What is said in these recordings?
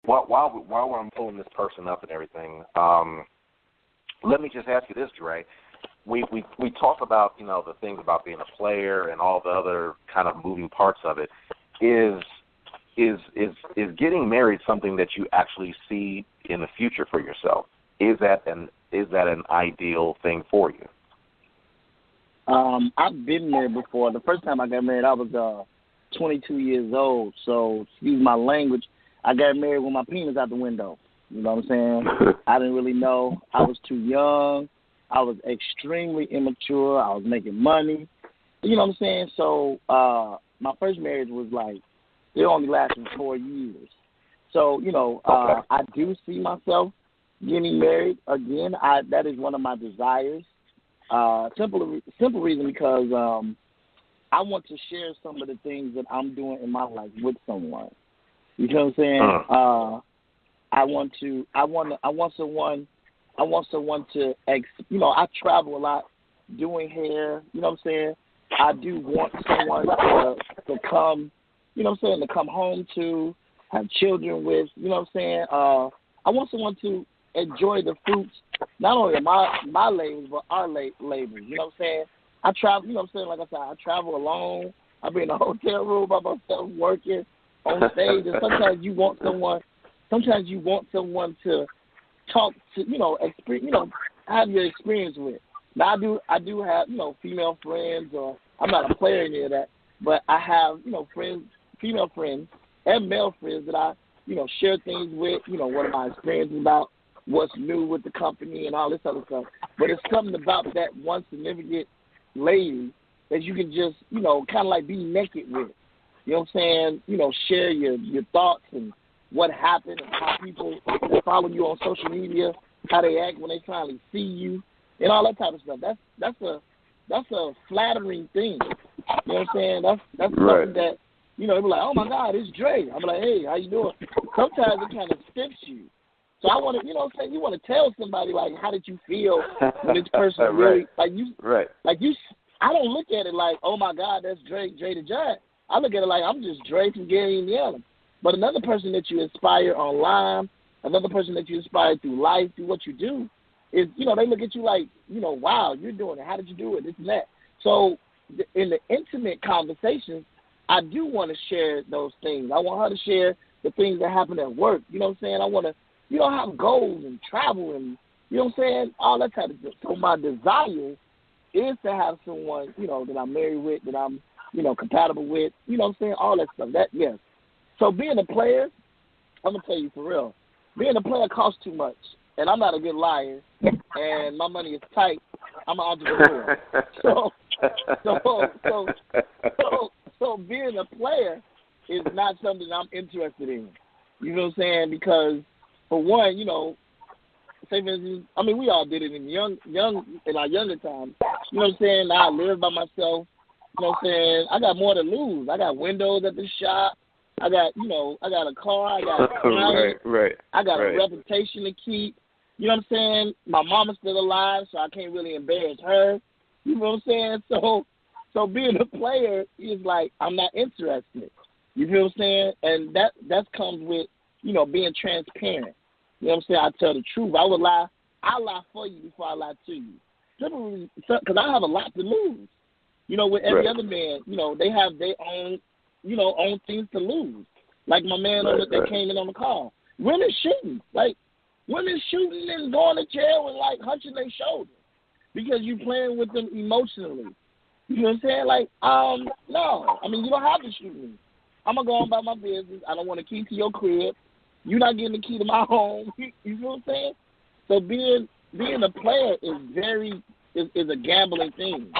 while I'm pulling this person up and everything, let me just ask you this, Dre. We talk about, you know, the things about being a player and all the other kind of moving parts of it. Is getting married something that you actually see in the future for yourself? Is that an ideal thing for you? I've been married before. The first time I got married, I was 22 years old. So, excuse my language, I got married with my penis out the window. You know what I'm saying? I didn't really know. I was too young. I was extremely immature. I was making money. You know what I'm saying? So, my first marriage was like, it only lasted 4 years. So, you know, I do see myself getting married again. That is one of my desires. Simple reason because I want to share some of the things that I'm doing in my life with someone. You know what I'm saying? I want someone to you know, I travel a lot doing hair. You know what I'm saying? I do want someone to come. You know what I'm saying? To come home to, have children with. You know what I'm saying? I want someone to enjoy the fruits, not only of my labors, but our labors. You know what I'm saying? I travel, you know what I'm saying? Like I said, I travel alone. I be in a hotel room by myself working on stage. And sometimes you want someone to talk to, you know, have your experience with. Now, I do have, you know, female friends, or I'm not a player in any of that, but I have, you know, friends, female friends and male friends that I, you know, share things with, you know, what are my experiences about, what's new with the company and all this other stuff. But it's something about that one significant lady that you can just, you know, kind of like be naked with. You know what I'm saying? You know, share your thoughts and what happened and how people that follow you on social media, how they act when they finally see you and all that type of stuff. That's a flattering thing. You know what I'm saying? That's right. Something that, you know, they be like, oh my God, it's Dre. I'm like, hey, how you doing? Sometimes it kind of stiffs you. So I want to, you know what I'm saying? You want to tell somebody, like, how did you feel when this person really, like you, I don't look at it like, oh my God, that's Dre the Giant. I look at it like I'm just Dre from Gary, Indiana. But another person that you inspire online, another person that you inspire through life, through what you do, is, you know, they look at you like, you know, wow, you're doing it. How did you do it? This and that. So in the intimate conversations, I do want to share those things. I want her to share the things that happen at work. You know what I'm saying? I want to, you know, have goals and travel and, you know what I'm saying, all that type of stuff. So my desire is to have someone, you know, that I'm married with, that I'm, you know, compatible with, you know what I'm saying, all that stuff. That, yes. So being a player, I'm going to tell you for real, being a player costs too much. And I'm not a good liar, and my money is tight. I'm an entrepreneur. So being a player is not something I'm interested in. You know what I'm saying? Because for one, you know, say for instance, I mean, we all did it in our younger times. You know what I'm saying? Now I live by myself. You know what I'm saying? I got more to lose. I got windows at the shop. I got a car. I got a client. Right. I got a reputation to keep. You know what I'm saying? My mama's still alive, so I can't really embarrass her. You know what I'm saying? So being a player is like, I'm not interested. You know what I'm saying? And that comes with, you know, being transparent. You know what I'm saying? I tell the truth. I lie for you before I lie to you. Simply because I have a lot to lose. You know, with every other man, you know, they have their own, you know, own things to lose. Like my man that came in on the call. Women shooting. Like, women shooting and going to jail and, like, hunching their shoulders because you playing with them emotionally. You know what I'm saying? Like, no. I mean, you don't have to shoot me. I'm going to go on about my business. I don't want to key to your crib. You're not getting the key to my home. You know what I'm saying? So being a player is a gambling thing.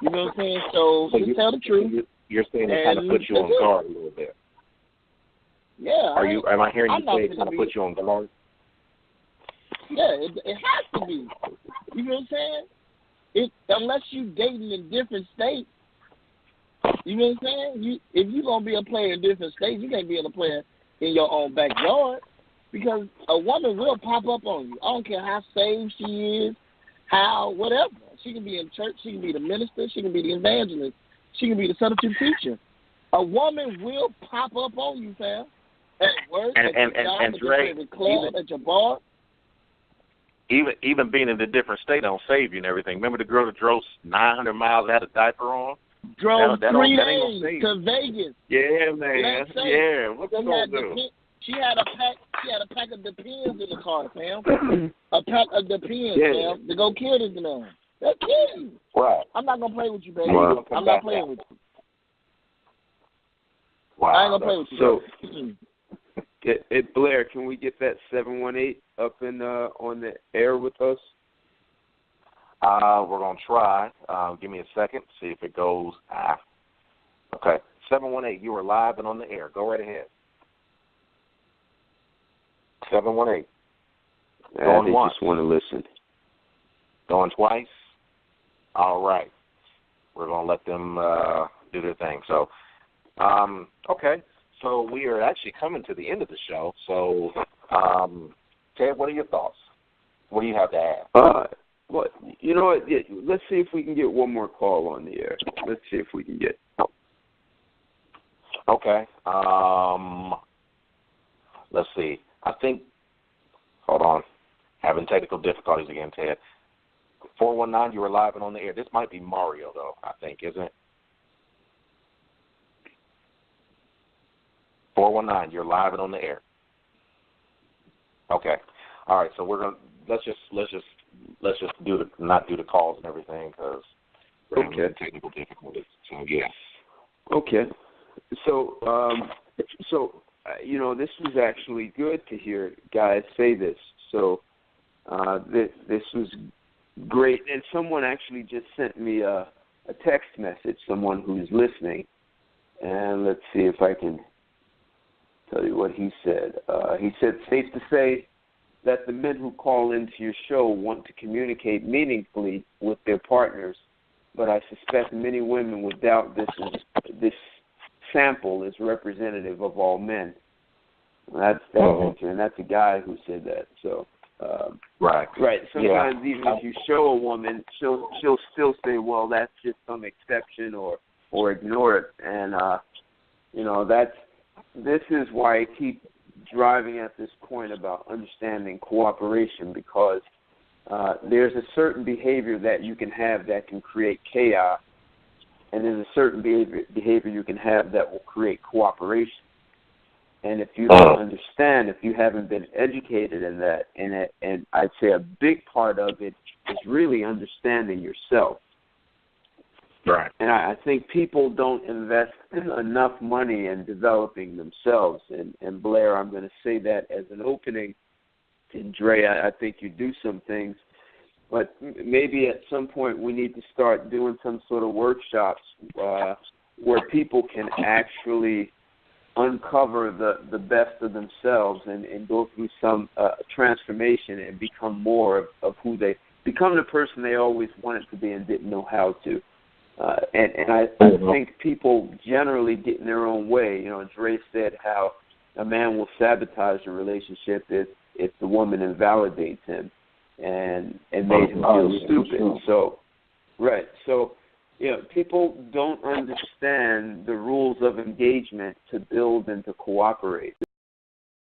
You know what I'm saying? So you tell the truth. You're saying it kind of puts you on guard a little bit. Yeah. Am I hearing you say it kind of puts you on guard? Yeah, it has to be. You know what I'm saying? Unless you dating in different states, you know what I'm saying? If you're going to be a player in different states, you can't be a player in your own backyard because a woman will pop up on you. I don't care how saved she is, whatever. She can be in church. She can be the minister. She can be the evangelist. She can be the substitute teacher. A woman will pop up on you, fam. At work, and at your job, and at your Dre, favorite club, at your bar. Even being in a different state don't save you and everything. Remember the girl that drove 900 miles and had a diaper on? Drove that 3 ain't days to Vegas. Yeah, man. Yeah, what's going to do? She had a pack of Depends in the car, fam. A pack of Depends, fam, to go kill this man. They'll kill you. Right. I'm not gonna play with you, baby. Wow. I'm not playing with you. Wow. I ain't gonna play with you. So, Blair, can we get that 718 up in on the air with us? We're gonna try. Give me a second. See if it goes. Okay. 718. You are live and on the air. Go right ahead. 718. They just want to listen. Going twice. All right. We're gonna let them do their thing. So, okay. So we are actually coming to the end of the show. So, Ted, what are your thoughts? What do you have to add? Well, you know what? Yeah, let's see if we can get one more call on the air. Let's see if we can get. Okay. Let's see. I think. Hold on. Having technical difficulties again, Ted. 419, you were live and on the air. This might be Mario, though, I think, isn't it? 419, you're live and on the air. Okay. All right, so we're gonna let's just not do the calls and everything because we're having technical difficulties. So yeah. Okay. So you know, this was actually good to hear guys say this. So this was great, and someone actually just sent me a text message. Someone who's listening, and let's see if I can tell you what he said. He said, safe to say that the men who call into your show want to communicate meaningfully with their partners, but I suspect many women would doubt this sample is representative of all men. That's interesting. That's a guy who said that. So right. Sometimes even if you show a woman, she'll still say, well, that's just some exception or ignore it. And you know, this is why I keep driving at this point about understanding cooperation, because there's a certain behavior that you can have that can create chaos, and there's a certain behavior you can have that will create cooperation. And if you don't understand, if you haven't been educated in that, and I'd say a big part of it is really understanding yourself. Right. And I think people don't invest enough money in developing themselves. And Blair, I'm going to say that as an opening. And Dre, I think you do some things. But maybe at some point we need to start doing some sort of workshops where people can actually uncover the best of themselves and go through some transformation and become more of who they become, the person they always wanted to be and didn't know how to. And I think people generally get in their own way. You know, Dre said how a man will sabotage a relationship if the woman invalidates him and made him feel stupid. So, right. So, you know, people don't understand the rules of engagement to build and to cooperate.